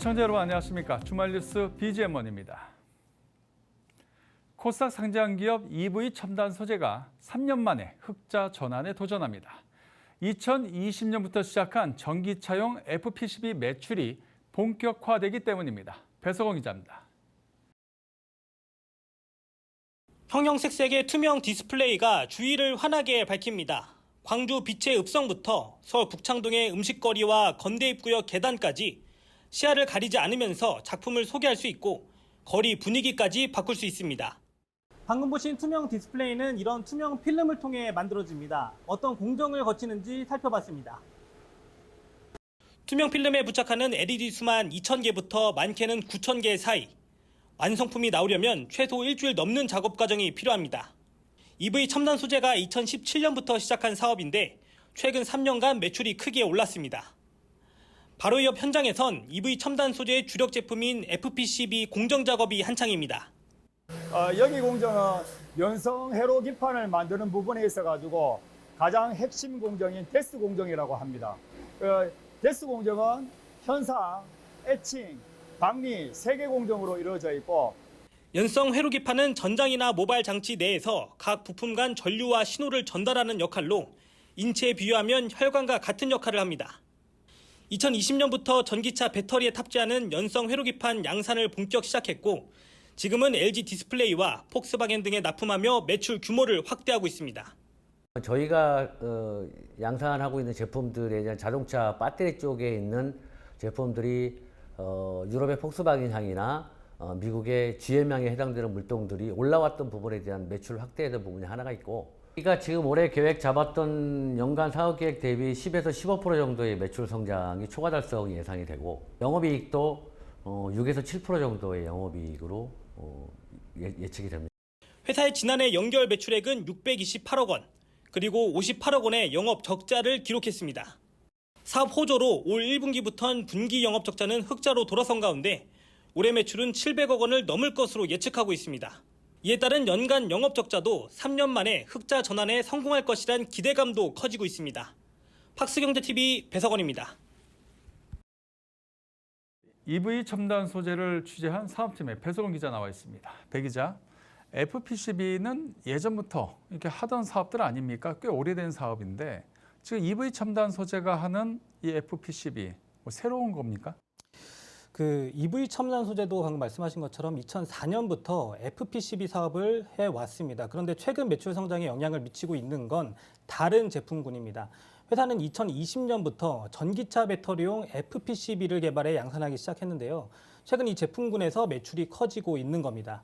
시청자 여러분 안녕하십니까. 주말 뉴스 BGM1입니다. 코스닥 상장 기업 EV 첨단 소재가 3년 만에 흑자 전환에 도전합니다. 2020년부터 시작한 전기차용 FPCB 매출이 본격화되기 때문입니다. 배석원 기자입니다. 형형색색의 투명 디스플레이가 주위를 환하게 밝힙니다. 광주 빛의 읍성부터 서울 북창동의 음식거리와 건대입구역 계단까지 시야를 가리지 않으면서 작품을 소개할 수 있고 거리 분위기까지 바꿀 수 있습니다. 방금 보신 투명 디스플레이는 이런 투명 필름을 통해 만들어집니다. 어떤 공정을 거치는지 살펴봤습니다. 투명 필름에 부착하는 LED 수만 2,000개부터 많게는 9,000개 사이. 완성품이 나오려면 최소 일주일 넘는 작업 과정이 필요합니다. EV 첨단 소재가 2017년부터 시작한 사업인데 최근 3년간 매출이 크게 올랐습니다. 바로 옆 현장에선 EV 첨단 소재의 주력 제품인 FPCB 공정 작업이 한창입니다. 여기 공정은 연성 회로 기판을 만드는 부분에 있어가지고 가장 핵심 공정인 데스 공정이라고 합니다. 데스 공정은 현상, 에칭, 방리 3개 공정으로 이루어져 있고 연성 회로 기판은 전장이나 모바일 장치 내에서 각 부품 간 전류와 신호를 전달하는 역할로 인체에 비유하면 혈관과 같은 역할을 합니다. 2020년부터 전기차 배터리에 탑재하는 연성 회로 기판 양산을 본격 시작했고 지금은 LG 디스플레이와 폭스바겐 등에 납품하며 매출 규모를 확대하고 있습니다. 저희가 양산하고 있는 제품들에 대한 자동차 배터리 쪽에 있는 제품들이 유럽의 폭스바겐 향이나 미국의 GM향에 해당되는 물동들이 올라왔던 부분에 대한 매출 확대했던 부분이 하나가 있고 우리가 지금 올해 계획 잡았던 연간 사업 계획 대비 10에서 15% 정도의 매출 성장이 초과 달성이 예상이 되고 영업이익도 6에서 7% 정도의 영업이익으로 예측이 됩니다. 회사의 지난해 연결 매출액은 628억 원, 그리고 58억 원의 영업 적자를 기록했습니다. 사업 호조로 올 1분기부터는 분기 영업 적자는 흑자로 돌아선 가운데 올해 매출은 700억 원을 넘을 것으로 예측하고 있습니다. 이에 따른 연간 영업 적자도 3년 만에 흑자 전환에 성공할 것이란 기대감도 커지고 있습니다. 팍스경제TV 배석원입니다. EV 첨단 소재를 취재한 사업팀의 배석원 기자 나와 있습니다. 배 기자, FPCB는 예전부터 이렇게 하던 사업들 아닙니까? 꽤 오래된 사업인데 지금 EV 첨단 소재가 하는 이 FPCB 새로운 겁니까? 그 EV 첨단 소재도 방금 말씀하신 것처럼 2004년부터 FPCB 사업을 해왔습니다. 그런데 최근 매출 성장에 영향을 미치고 있는 건 다른 제품군입니다. 회사는 2020년부터 전기차 배터리용 FPCB를 개발해 양산하기 시작했는데요. 최근 이 제품군에서 매출이 커지고 있는 겁니다.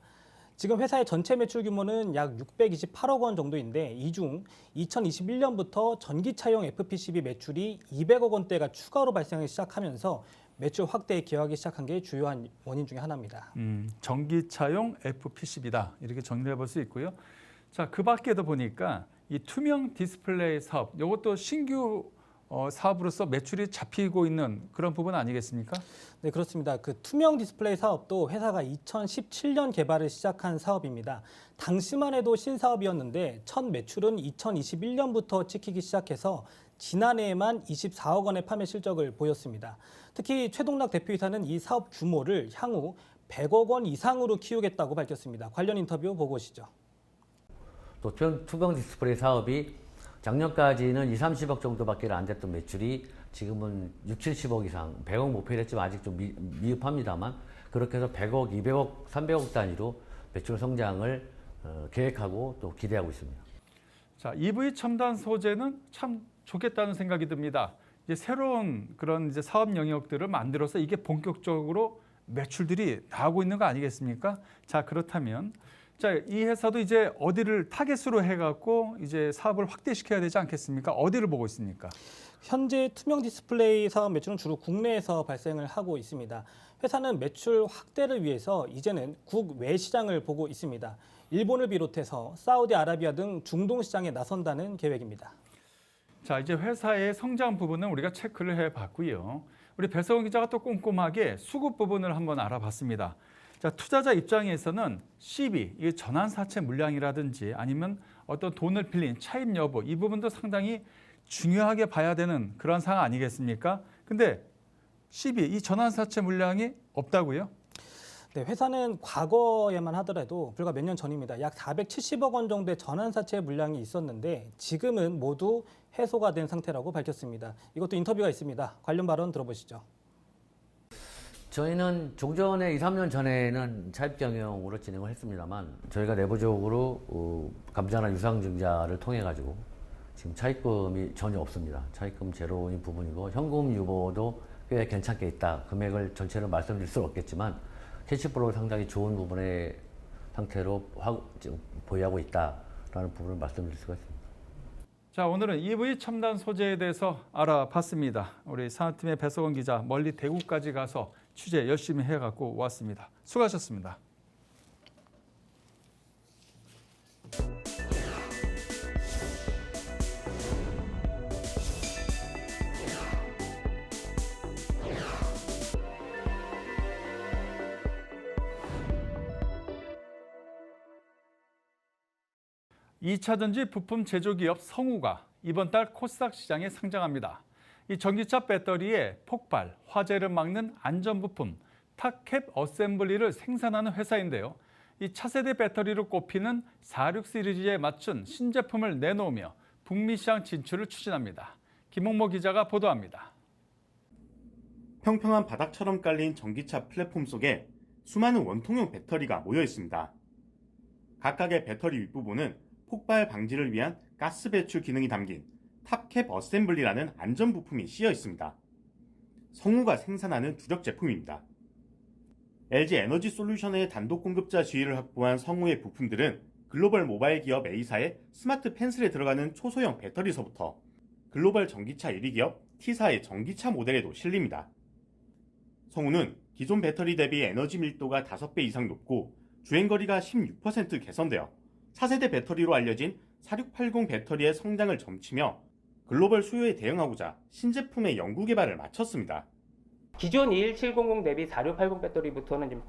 지금 회사의 전체 매출 규모는 약 628억 원 정도인데 이 중 2021년부터 전기차용 FPCB 매출이 200억 원대가 추가로 발생하기 시작하면서 매출 확대에 기여하기 시작한 게 주요한 원인 중에 하나입니다. 전기차용 FPCB다 이렇게 정리해 볼 수 있고요. 자, 그 밖에도 보니까 이 투명 디스플레이 사업, 이것도 신규 사업으로서 매출이 잡히고 있는 그런 부분 아니겠습니까? 네, 그렇습니다. 그 투명 디스플레이 사업도 회사가 2017년 개발을 시작한 사업입니다. 당시만 해도 신사업이었는데 첫 매출은 2021년부터 찍히기 시작해서 지난해에만 24억 원의 판매 실적을 보였습니다. 특히 최동락 대표이사는 이 사업 규모를 향후 100억 원 이상으로 키우겠다고 밝혔습니다. 관련 인터뷰 보고 오시죠. 또 투명 디스플레이 사업이 작년까지는 2, 30억 정도밖에 안 됐던 매출이 지금은 6, 70억 이상, 100억 목표를 했지만 아직 좀 미흡합니다만 그렇게 해서 100억, 200억, 300억 단위로 매출 성장을 계획하고 또 기대하고 있습니다. 자, EV 첨단 소재는 참 좋겠다는 생각이 듭니다. 이제 새로운 그런 이제 사업 영역들을 만들어서 이게 본격적으로 매출들이 나오고 있는 거 아니겠습니까? 자, 그렇다면 자, 이 회사도 이제 어디를 타겟으로 해갖고 이제 사업을 확대시켜야 되지 않겠습니까? 어디를 보고 있습니까? 현재 투명 디스플레이 사업 매출은 주로 국내에서 발생을 하고 있습니다. 회사는 매출 확대를 위해서 이제는 국외 시장을 보고 있습니다. 일본을 비롯해서 사우디아라비아 등 중동 시장에 나선다는 계획입니다. 자, 이제 회사의 성장 부분은 우리가 체크를 해봤고요. 우리 배석원 기자가 또 꼼꼼하게 수급 부분을 한번 알아봤습니다. 자, 투자자 입장에서는 CB, 이게 전환사채 물량이라든지 아니면 어떤 돈을 빌린 차입 여부, 이 부분도 상당히 중요하게 봐야 되는 그런 상황 아니겠습니까? 근데 12 이 전환사채 물량이 없다고요? 네, 회사는 과거에만 하더라도 불과 몇 년 전입니다. 약 470억 원 정도의 전환사채 물량이 있었는데 지금은 모두 해소가 된 상태라고 밝혔습니다. 이것도 인터뷰가 있습니다. 관련 발언 들어보시죠. 저희는 종전에 2, 3년 전에는 차입 경영으로 진행을 했습니다만 저희가 내부적으로 감자나 유상증자를 통해 가지고 지금 차입금이 전혀 없습니다. 차입금 제로인 부분이고 현금 유보도 꽤 괜찮게 있다. 금액을 전체를 말씀드릴 수는 없겠지만 캐시플로우 상당히 좋은 부분의 상태로 보유하고 있다라는 부분을 말씀드릴 수가 있습니다. 자, 오늘은 EV 첨단 소재에 대해서 알아봤습니다. 우리 산업팀의 배석원 기자 멀리 대구까지 가서 취재 열심히 해갖고 왔습니다. 수고하셨습니다. (2차전지) 부품 제조기업 성우가 이번 달 코스닥 시장에 상장합니다. 이 전기차 배터리의 폭발, 화재를 막는 안전부품 탑캡 어셈블리를 생산하는 회사인데요. 이 차세대 배터리로 꼽히는 46 시리즈에 맞춘 신제품을 내놓으며 북미 시장 진출을 추진합니다. 김홍모 기자가 보도합니다. 평평한 바닥처럼 깔린 전기차 플랫폼 속에 수많은 원통형 배터리가 모여 있습니다. 각각의 배터리 윗부분은 폭발 방지를 위한 가스 배출 기능이 담긴 탑캡 어셈블리라는 안전 부품이 씌여 있습니다. 성우가 생산하는 주력 제품입니다. LG 에너지 솔루션의 단독 공급자 지위를 확보한 성우의 부품들은 글로벌 모바일 기업 A사의 스마트 펜슬에 들어가는 초소형 배터리서부터 글로벌 전기차 1위 기업 T사의 전기차 모델에도 실립니다. 성우는 기존 배터리 대비 에너지 밀도가 5배 이상 높고 주행거리가 16% 개선되어 차세대 배터리로 알려진 4680 배터리의 성장을 점치며 글로벌 수요에 대응하고자 신제품의 연구 개발을 마쳤습니다. 기존 21700 대비 4680 배터리부터는 좀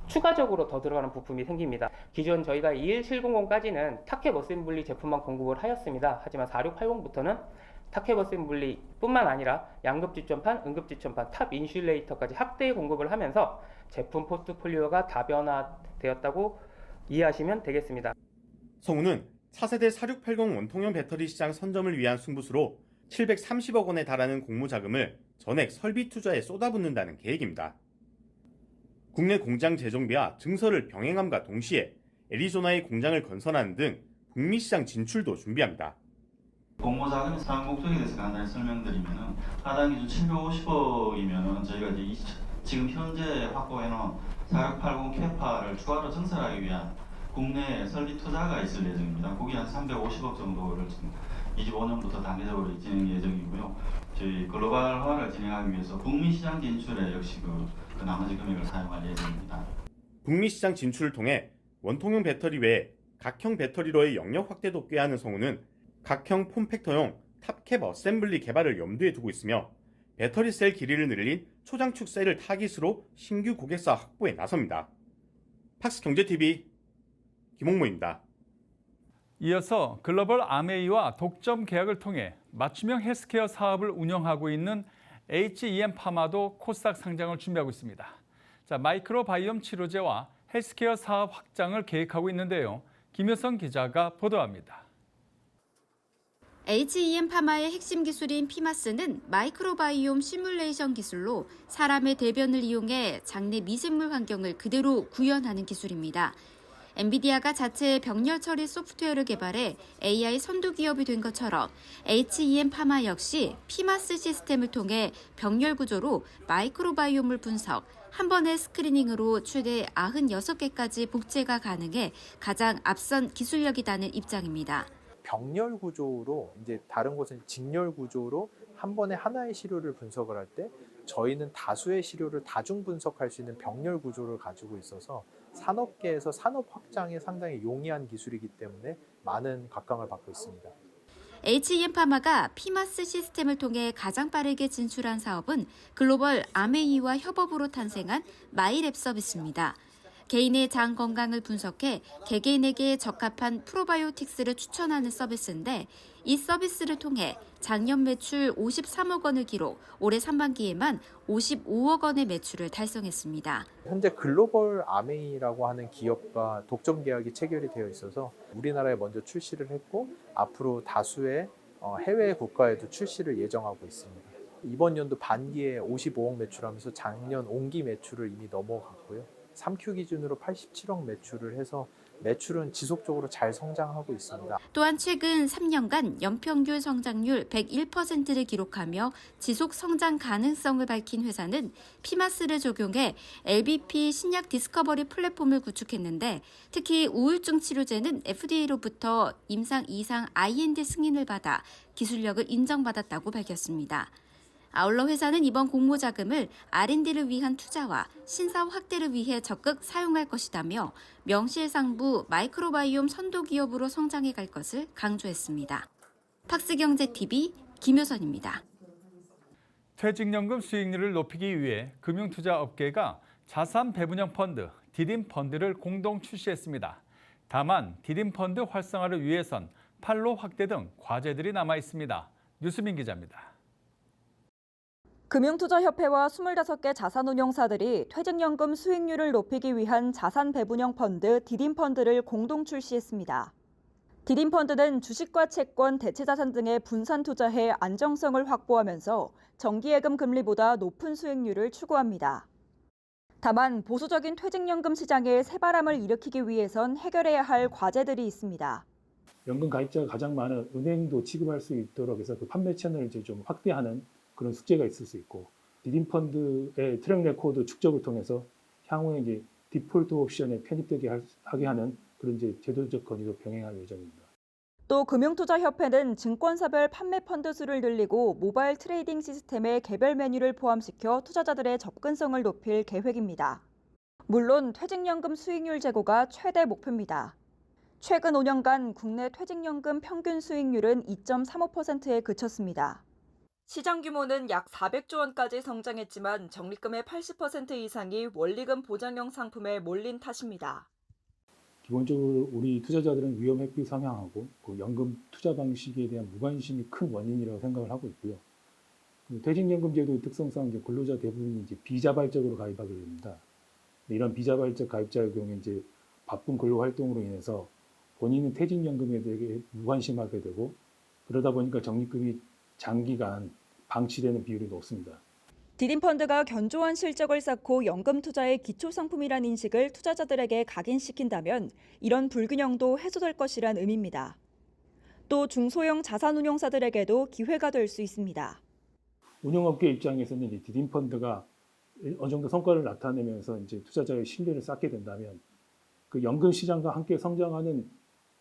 추가적으로 더 들어가는 부품이 생깁니다. 기존 저희가 21700까지는 탑캡 어셈블리 제품만 공급을 하였습니다. 하지만 4680부터는 탑캡 어셈블리뿐만 아니라 양극지전판, 응급지전판, 탑 인슐레이터까지 확대 공급을 하면서 제품 포트폴리오가 다변화되었다고 이해하시면 되겠습니다. 성우는 차세대 4680 원통형 배터리 시장 선점을 위한 승부수로 730억 원에 달하는 공모자금을 전액 설비 투자에 쏟아붓는다는 계획입니다. 국내 공장 재정비와 증설을 병행함과 동시에 애리조나의 공장을 건설하는 등 북미 시장 진출도 준비합니다. 공모자금의 사용 목적에 대해서 간단히 설명드리면은 하단 기준 750억이면은 저희가 이제 지금 현재 확보해놓은 4680 캐파를 추가로 증설하기 위한 국내 설비 투자가 있을 예정입니다. 거기 한 350억 정도를 지금 25년부터 단계적으로 진행 예정이고요. 저희 글로벌화를 진행하기 위해서 북미 시장 진출에 역시 그 나머지 금액을 사용할 예정입니다. 북미 시장 진출을 통해 원통형 배터리 외에 각형 배터리로의 영역 확대도 꾀하는 성우는 각형 폼팩터용 탑캡 어셈블리 개발을 염두에 두고 있으며 배터리 셀 길이를 늘린 초장축 셀을 타깃으로 신규 고객사 확보에 나섭니다. 팍스경제TV 김홍모입니다. 이어서 글로벌 아메이와 독점 계약을 통해 맞춤형 헬스케어 사업을 운영하고 있는 HEM 파마도 코스닥 상장을 준비하고 있습니다. 자, 마이크로바이옴 치료제와 헬스케어 사업 확장을 계획하고 있는데요. 김효성 기자가 보도합니다. HEM 파마의 핵심 기술인 피마스는 마이크로바이옴 시뮬레이션 기술로 사람의 대변을 이용해 장내 미생물 환경을 그대로 구현하는 기술입니다. 엔비디아가 자체의 병렬 처리 소프트웨어를 개발해 AI 선도 기업이 된 것처럼 HEM 파마 역시 피마스 시스템을 통해 병렬 구조로 마이크로바이옴을 분석, 한 번의 스크리닝으로 최대 96개까지 복제가 가능해 가장 앞선 기술력이라는 입장입니다. 병렬 구조로 이제 다른 곳은 직렬 구조로 한 번에 하나의 시료를 분석을 할 때 저희는 다수의 시료를 다중 분석할 수 있는 병렬 구조를 가지고 있어서 산업계에서 산업 확장에 상당히 용이한 기술이기 때문에 많은 각광을 받고 있습니다. HEM 파마가 피마스 시스템을 통해 가장 빠르게 진출한 사업은 글로벌 아메이와 협업으로 탄생한 마이랩 서비스입니다. 개인의 장 건강을 분석해 개개인에게 적합한 프로바이오틱스를 추천하는 서비스인데 이 서비스를 통해 작년 매출 53억 원을 기록, 올해 상반기에만 55억 원의 매출을 달성했습니다. 현재 글로벌 아메이라고 하는 기업과 독점 계약이 체결이 되어 있어서 우리나라에 먼저 출시를 했고 앞으로 다수의 해외 국가에도 출시를 예정하고 있습니다. 이번 연도 반기에 55억 매출하면서 작년 온기 매출을 이미 넘어갔고요. 3Q 기준으로 87억 매출을 해서 매출은 지속적으로 잘 성장하고 있습니다. 또한 최근 3년간 연평균 성장률 101%를 기록하며 지속 성장 가능성을 밝힌 회사는 피마스를 적용해 LBP 신약 디스커버리 플랫폼을 구축했는데 특히 우울증 치료제는 FDA로부터 임상 2상 IND 승인을 받아 기술력을 인정받았다고 밝혔습니다. 아울러 회사는 이번 공모 자금을 R&D를 위한 투자와 신사업 확대를 위해 적극 사용할 것이다며 명실상부 마이크로바이옴 선도 기업으로 성장해 갈 것을 강조했습니다. 팍스경제TV 김효선입니다. 퇴직연금 수익률을 높이기 위해 금융투자업계가 자산 배분형 펀드, 디딤펀드를 공동 출시했습니다. 다만 디딤펀드 활성화를 위해선 판로 확대 등 과제들이 남아 있습니다. 유수민 기자입니다. 금융투자협회와 25개 자산운용사들이 퇴직연금 수익률을 높이기 위한 자산 배분형 펀드 디딤펀드를 공동 출시했습니다. 디딤펀드는 주식과 채권, 대체자산 등에 분산 투자해 안정성을 확보하면서 정기예금 금리보다 높은 수익률을 추구합니다. 다만 보수적인 퇴직연금 시장에 새바람을 일으키기 위해선 해결해야 할 과제들이 있습니다. 연금 가입자가 가장 많은 은행도 취급할 수 있도록 해서 그 판매 채널을 이제 좀 확대하는 그런 숙제가 있을 수 있고, 디딤펀드의 트랙 레코드 축적을 통해서 향후에 이제 디폴트 옵션에 편입되게 하게 하는 그런 이제 제도적 건의도 병행할 예정입니다. 또 금융투자협회는 증권사별 판매 펀드 수를 늘리고 모바일 트레이딩 시스템에 개별 메뉴를 포함시켜 투자자들의 접근성을 높일 계획입니다. 물론 퇴직연금 수익률 제고가 최대 목표입니다. 최근 5년간 국내 퇴직연금 평균 수익률은 2.35%에 그쳤습니다. 시장 규모는 약 400조 원까지 성장했지만 적립금의 80% 이상이 원리금 보장형 상품에 몰린 탓입니다. 기본적으로 우리 투자자들은 위험 회피 성향하고 그 연금 투자 방식에 대한 무관심이 큰 원인이라고 생각을 하고 있고요. 퇴직연금 제도의 특성상 이제 근로자 대부분이 이제 비자발적으로 가입하게 됩니다. 이런 비자발적 가입자의 경우에 이제 바쁜 근로 활동으로 인해서 본인은 퇴직연금에 대해 무관심하게 되고, 그러다 보니까 적립금이 장기간 방치되는 비율이 높습니다. 디딤펀드가 견조한 실적을 쌓고 연금 투자의 기초 상품이란 인식을 투자자들에게 각인시킨다면 이런 불균형도 해소될 것이란 의미입니다. 또 중소형 자산운용사들에게도 기회가 될 수 있습니다. 운용업계 입장에서는 이제 디딤펀드가 어느 정도 성과를 나타내면서 이제 투자자의 신뢰를 쌓게 된다면 그 연금 시장과 함께 성장하는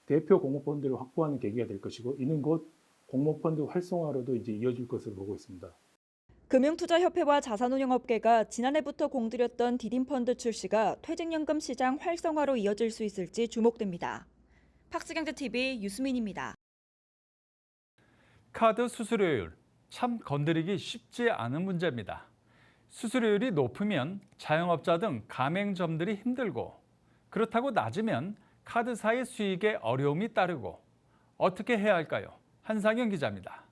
대표 공모펀드를 확보하는 계기가 될 것이고, 이는 곧 공모펀드 활성화로도 이제 이어질 것으로 보고 있습니다. 금융투자협회와 자산운용업계가 지난해부터 공들였던 디딤펀드 출시가 퇴직연금 시장 활성화로 이어질 수 있을지 주목됩니다. 팍스경제TV 유수민입니다. 카드 수수료율, 참 건드리기 쉽지 않은 문제입니다. 수수료율이 높으면 자영업자 등 가맹점들이 힘들고, 그렇다고 낮으면 카드사의 수익에 어려움이 따르고, 어떻게 해야 할까요? 한상현 기자입니다.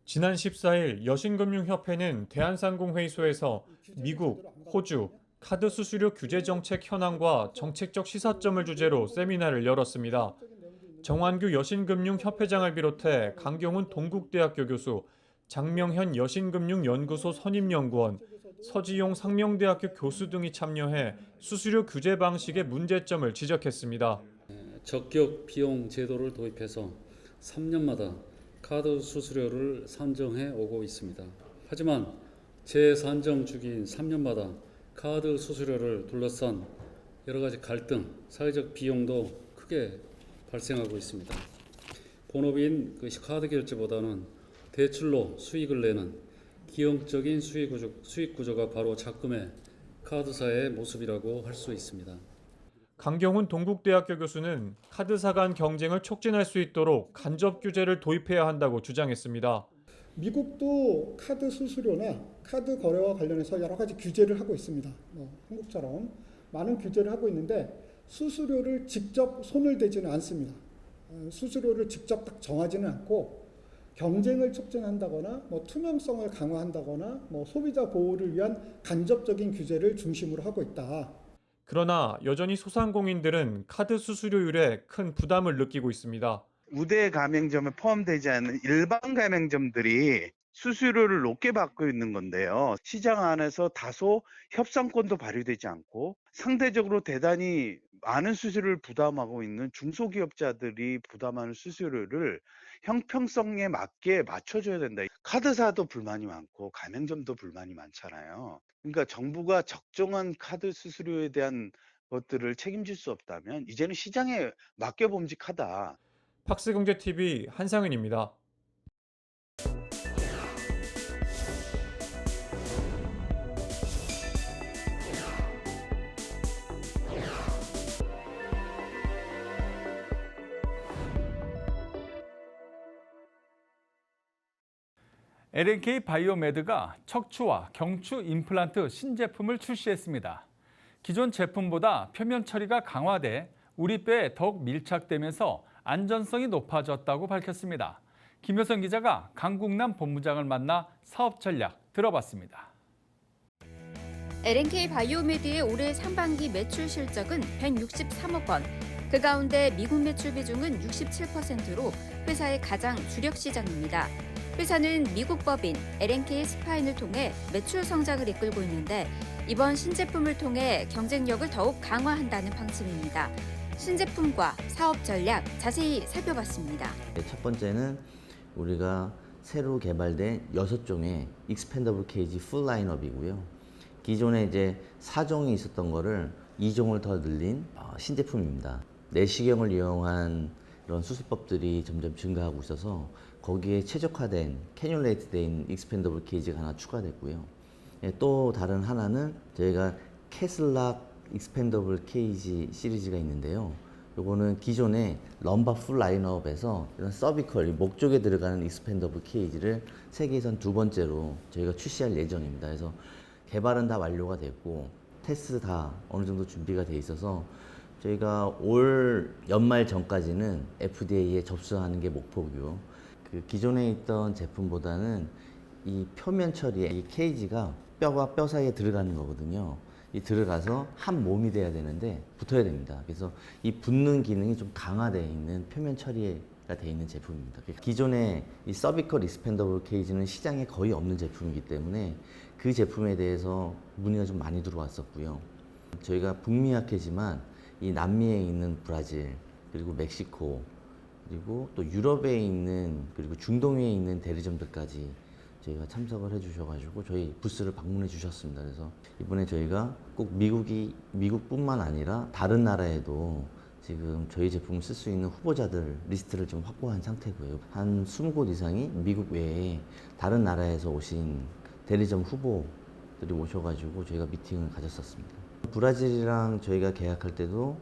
지난 14일 여신금융협회는 대한상공회의소에서 미국, 호주, 카드 수수료 규제 정책 현황과 정책적 시사점을 주제로 세미나를 열었습니다. 정환규 여신금융협회장을 비롯해 강경훈 동국대학교 교수, 장명현 여신금융연구소 선임연구원, 서지용 상명대학교 교수 등이 참여해 수수료 규제 방식의 문제점을 지적했습니다. 적격 비용 제도를 도입해서 3년마다 카드 수수료를 산정해 오고 있습니다. 하지만 재산정 주기인 3년마다 카드 수수료를 둘러싼 여러 가지 갈등, 사회적 비용도 크게 발생하고 있습니다. 본업인 카드 결제보다는 대출로 수익을 내는 기형적인 수익 구조가 바로 작금의 카드사의 모습이라고 할 수 있습니다. 강경훈 동국대학교 교수는 카드사 간 경쟁을 촉진할 수 있도록 간접 규제를 도입해야 한다고 주장했습니다. 미국도 카드 수수료나 카드 거래와 관련해서 여러 가지 규제를 하고 있습니다. 한국처럼 많은 규제를 하고 있는데 수수료를 직접 손을 대지는 않습니다. 수수료를 직접 딱 정하지는 않고 경쟁을 촉진한다거나 투명성을 강화한다거나 소비자 보호를 위한 간접적인 규제를 중심으로 하고 있다. 그러나 여전히 소상공인들은 카드 수수료율에 큰 부담을 느끼고 있습니다. 우대 가맹점에 포함되지 않는 일반 가맹점들이 수수료를 높게 받고 있는 건데요. 시장 안에서 다소 협상권도 발휘되지 않고 상대적으로 대단히 많은 수수료를 부담하고 있는 중소기업자들이 부담하는 수수료를 형평성에 맞게 맞춰줘야 된다. 카드사도 불만이 많고 가맹점도 불만이 많잖아요. 그러니까 정부가 적정한 카드 수수료에 대한 것들을 책임질 수 없다면 이제는 시장에 맡겨봄직하다. 팍스경제TV 한상은입니다. LNK 바이오메드가 척추와 경추 임플란트 신제품을 출시했습니다. 기존 제품보다 표면 처리가 강화돼 우리 뼈에 더욱 밀착되면서 안전성이 높아졌다고 밝혔습니다. 김효선 기자가 강국남 본부장을 만나 사업 전략 들어봤습니다. LNK 바이오메드의 올해 상반기 매출 실적은 163억 원. 그 가운데 미국 매출 비중은 67%로 회사의 가장 주력 시장입니다. 회사는 미국 법인 LNK 스파인을 통해 매출 성장을 이끌고 있는데 이번 신제품을 통해 경쟁력을 더욱 강화한다는 방침입니다. 신제품과 사업 전략 자세히 살펴봤습니다. 첫 번째는 우리가 새로 개발된 6종의 익스펜더블 케이지 풀 라인업이고요. 기존에 이제 4종이 있었던 거를 2종을 더 늘린 신제품입니다. 내시경을 이용한 이런 수술법들이 점점 증가하고 있어서 거기에 최적화된 캐뉼레이트된 익스펜더블 케이지가 하나 추가됐고요. 또 다른 하나는 저희가 캐슬락 익스펜더블 케이지 시리즈가 있는데요. 요거는 기존의 럼바 풀 라인업에서 이런 서비컬, 목 쪽에 들어가는 익스펜더블 케이지를 세계에선 2번째로 저희가 출시할 예정입니다. 그래서 개발은 다 완료가 됐고 테스트 다 어느 정도 준비가 돼 있어서 저희가 올 연말 전까지는 FDA에 접수하는 게 목표고요. 그 기존에 있던 제품보다는 이 표면 처리에 이 케이지가 뼈와 뼈 사이에 들어가는 거거든요. 이 들어가서 한 몸이 돼야 되는데 붙어야 됩니다. 그래서 이 붙는 기능이 좀 강화되어 있는 표면 처리가 되어 있는 제품입니다. 기존에 이 서비컬 익스펜더블 케이지는 시장에 거의 없는 제품이기 때문에 그 제품에 대해서 문의가 좀 많이 들어왔었고요. 저희가 북미약회지만 이 남미에 있는 브라질 그리고 멕시코 그리고 또 유럽에 있는 그리고 중동에 있는 대리점들까지 저희가 참석을 해주셔가지고 저희 부스를 방문해 주셨습니다. 그래서 이번에 저희가 꼭 미국뿐만 아니라 다른 나라에도 지금 저희 제품을 쓸 수 있는 후보자들 리스트를 좀 확보한 상태고요. 한 20곳 이상이 미국 외에 다른 나라에서 오신 대리점 후보들이 오셔가지고 저희가 미팅을 가졌었습니다. 브라질이랑 저희가 계약할 때도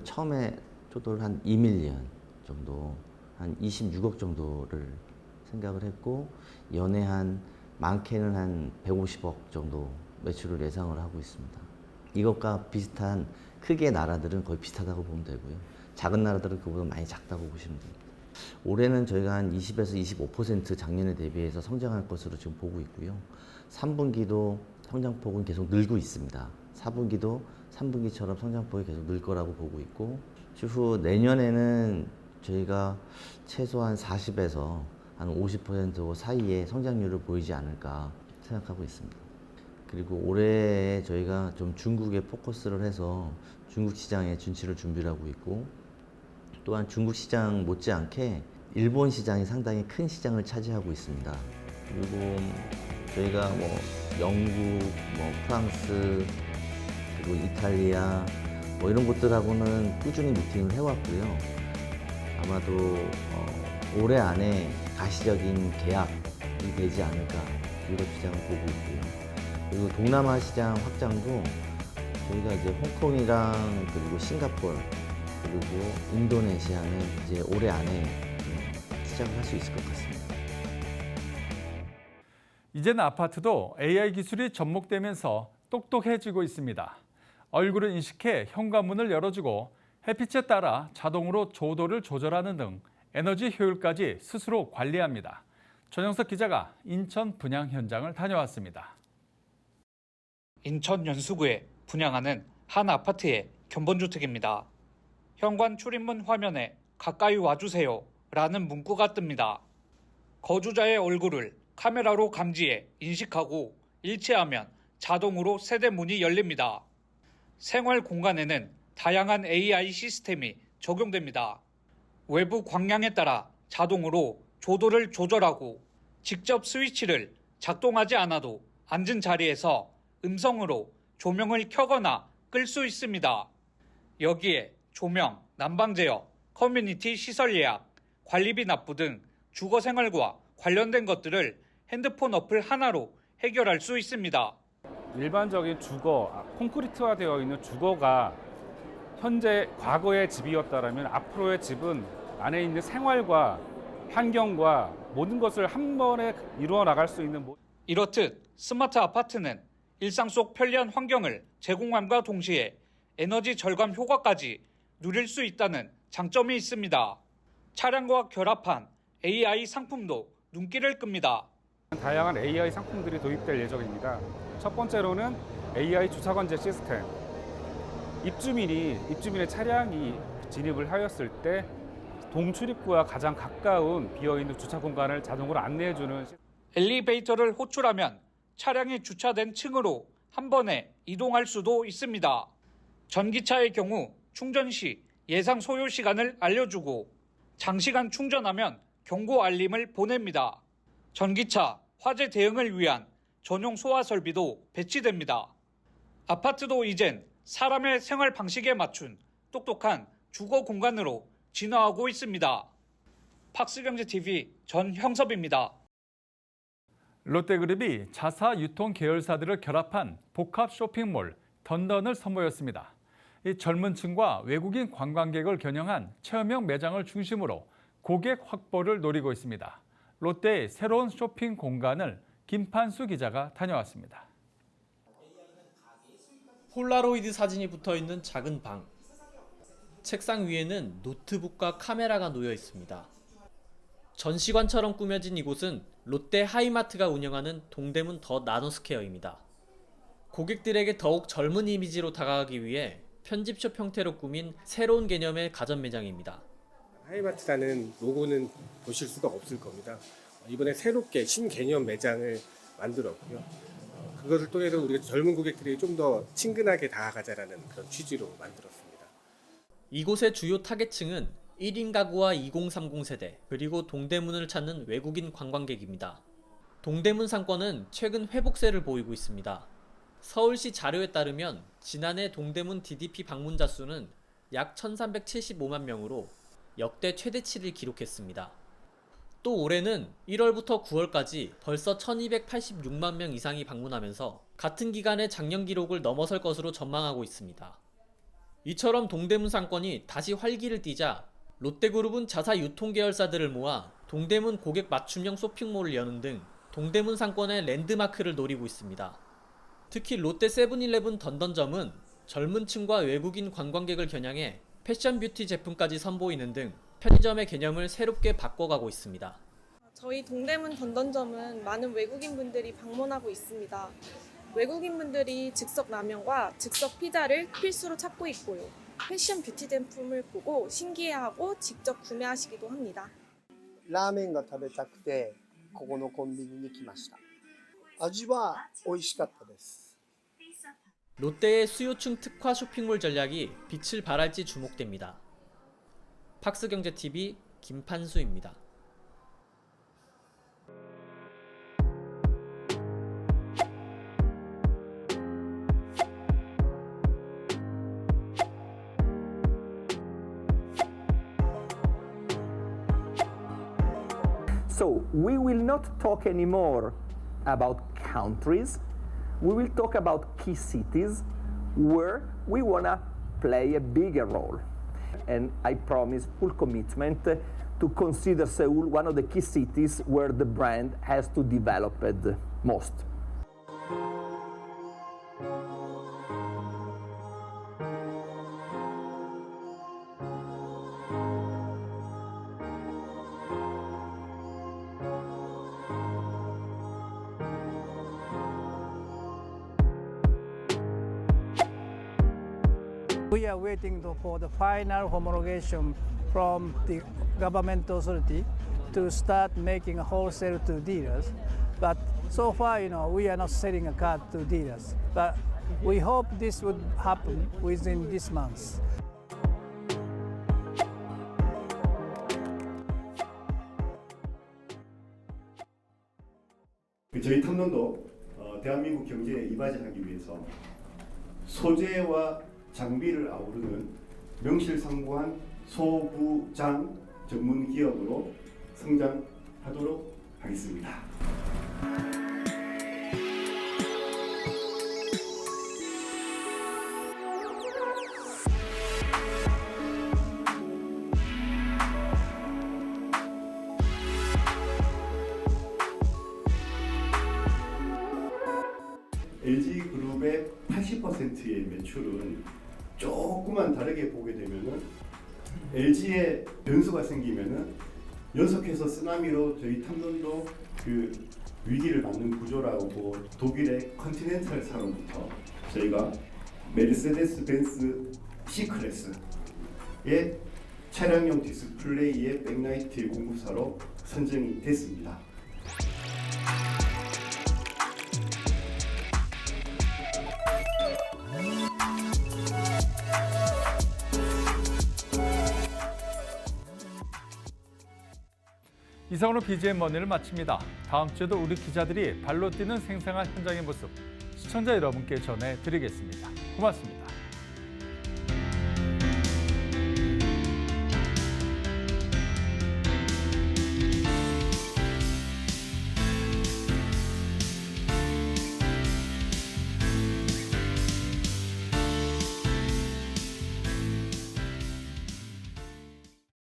처음에 초도를 한 2밀리언 정도, 한 26억 정도를 생각을 했고 연에 많게는 한 150억 정도 매출을 예상을 하고 있습니다. 이것과 비슷한 크기의 나라들은 거의 비슷하다고 보면 되고요. 작은 나라들은 그보다 많이 작다고 보시면 됩니다. 올해는 저희가 한 20에서 25% 작년에 대비해서 성장할 것으로 지금 보고 있고요. 3분기도 성장폭은 계속 늘고 있습니다. 4분기도 3분기처럼 성장폭이 계속 늘 거라고 보고 있고 추후 내년에는 저희가 최소한 40에서 한 50% 사이의 성장률을 보이지 않을까 생각하고 있습니다. 그리고 올해 저희가 좀 중국에 포커스를 해서 중국 시장에 진출을 준비를 하고 있고 또한 중국 시장 못지않게 일본 시장이 상당히 큰 시장을 차지하고 있습니다. 그리고 저희가 영국, 프랑스, 그리고 이탈리아 이런 곳들하고는 꾸준히 미팅을 해왔고요. 아마도 올해 안에 가시적인 계약이 되지 않을까 유럽 시장을 보고 있고요. 그리고 동남아 시장 확장도 저희가 이제 홍콩이랑 그리고 싱가포르 그리고 인도네시아는 이제 올해 안에 시작을 할 수 있을 것 같습니다. 이제는 아파트도 AI 기술이 접목되면서 똑똑해지고 있습니다. 얼굴을 인식해 현관문을 열어주고 햇빛에 따라 자동으로 조도를 조절하는 등 에너지 효율까지 스스로 관리합니다. 전영석 기자가 인천 분양 현장을 다녀왔습니다. 인천 연수구에 분양하는 한 아파트의 견본주택입니다. 현관 출입문 화면에 가까이 와주세요 라는 문구가 뜹니다. 거주자의 얼굴을 카메라로 감지해 인식하고 일치하면 자동으로 세대문이 열립니다. 생활 공간에는 다양한 AI 시스템이 적용됩니다. 외부 광량에 따라 자동으로 조도를 조절하고 직접 스위치를 작동하지 않아도 앉은 자리에서 음성으로 조명을 켜거나 끌 수 있습니다. 여기에 조명, 난방 제어, 커뮤니티 시설 예약, 관리비 납부 등 주거 생활과 관련된 것들을 핸드폰 어플 하나로 해결할 수 있습니다. 일반적인 주거, 콘크리트화되어 있는 주거가 현재 과거의 집이었다면 앞으로의 집은 안에 있는 생활과 환경과 모든 것을 한 번에 이루어 나갈 수 있는 이렇듯 스마트 아파트는 일상 속 편리한 환경을 제공함과 동시에 에너지 절감 효과까지 누릴 수 있다는 장점이 있습니다. 차량과 결합한 AI 상품도 눈길을 끕니다. 다양한 AI 상품들이 도입될 예정입니다. 첫 번째로는 AI 주차 관제 시스템. 입주민의 차량이 진입을 하였을 때 동출입구와 가장 가까운 비어있는 주차 공간을 자동으로 안내해주는 엘리베이터를 호출하면 차량이 주차된 층으로 한 번에 이동할 수도 있습니다. 전기차의 경우 충전 시 예상 소요 시간을 알려주고 장시간 충전하면 경고 알림을 보냅니다. 전기차 화재 대응을 위한 전용 소화 설비도 배치됩니다. 아파트도 이젠 사람의 생활 방식에 맞춘 똑똑한 주거 공간으로 진화하고 있습니다. 팍스경제TV 전형섭입니다. 롯데그룹이 자사 유통 계열사들을 결합한 복합 쇼핑몰 던던을 선보였습니다. 이 젊은 층과 외국인 관광객을 겨냥한 체험형 매장을 중심으로 고객 확보를 노리고 있습니다. 롯데의 새로운 쇼핑 공간을 김판수 기자가 다녀왔습니다. 폴라로이드 사진이 붙어있는 작은 방. 책상 위에는 노트북과 카메라가 놓여 있습니다. 전시관처럼 꾸며진 이곳은 롯데 하이마트가 운영하는 동대문 더 나노스퀘어입니다. 고객들에게 더욱 젊은 이미지로 다가가기 위해 편집숍 형태로 꾸민 새로운 개념의 가전 매장입니다. 하이마트라는 로고는 보실 수가 없을 겁니다. 이번에 새롭게 신개념 매장을 만들었고요. 그것을 통해서 우리가 젊은 고객들이 좀 더 친근하게 다가가자라는 그런 취지로 만들었습니다. 이곳의 주요 타겟층은 1인 가구와 2030 세대, 그리고 동대문을 찾는 외국인 관광객입니다. 동대문 상권은 최근 회복세를 보이고 있습니다. 서울시 자료에 따르면 지난해 동대문 DDP 방문자 수는 약 1375만 명으로 역대 최대치를 기록했습니다. 또 올해는 1월부터 9월까지 벌써 1286만 명 이상이 방문하면서 같은 기간의 작년 기록을 넘어설 것으로 전망하고 있습니다. 이처럼 동대문 상권이 다시 활기를 띠자 롯데그룹은 자사 유통 계열사들을 모아 동대문 고객 맞춤형 쇼핑몰을 여는 등 동대문 상권의 랜드마크를 노리고 있습니다. 특히 롯데 세븐일레븐 던던점은 젊은 층과 외국인 관광객을 겨냥해 패션 뷰티 제품까지 선보이는 등 편의점의 개념을 새롭게 바꿔가고 있습니다. 저희 동대문 던던점은 많은 외국인분들이 방문하고 있습니다. 외국인분들이 즉석 라면과 즉석 피자를 필수로 찾고 있고요. 패션 뷰티 제품을 보고 신기해하고 직접 구매하시기도 합니다. ラーメンが食べたくてここのコンビニに来ました。味は美味しかったです。 롯데의 수요층 특화 쇼핑몰 전략이 빛을 발할지 주목됩니다. 팍스경제TV 김판수입니다. So we will not talk anymore about countries. We will talk about key cities where we want to play a bigger role. And I promise full commitment to consider Seoul one of the key cities where the brand has to develop the most. We are waiting for the final homologation from the government authority to start making a wholesale to dealers. But so far, we are not selling a car to dealers. But we hope this would happen within this month. 저희 탐론도 대한민국 경제에 이바지하기 위해서 소재와 장비를 아우르는 명실상부한 소부장 전문 기업으로 성장하도록 하겠습니다. LG그룹의 80%의 매출은 조금만 다르게 보게 되면은 LG에 변수가 생기면은 연속해서 쓰나미로 저희 탐론도 그 위기를 맞는 구조라고 독일의 컨티넨탈 사로부터 저희가 메르세데스 벤츠 C클래스의 차량용 디스플레이의 백라이트 공급사로 선정이 됐습니다. 이상으로 BGM 머니를 마칩니다. 다음 주에도 우리 기자들이 발로 뛰는 생생한 현장의 모습 시청자 여러분께 전해드리겠습니다. 고맙습니다.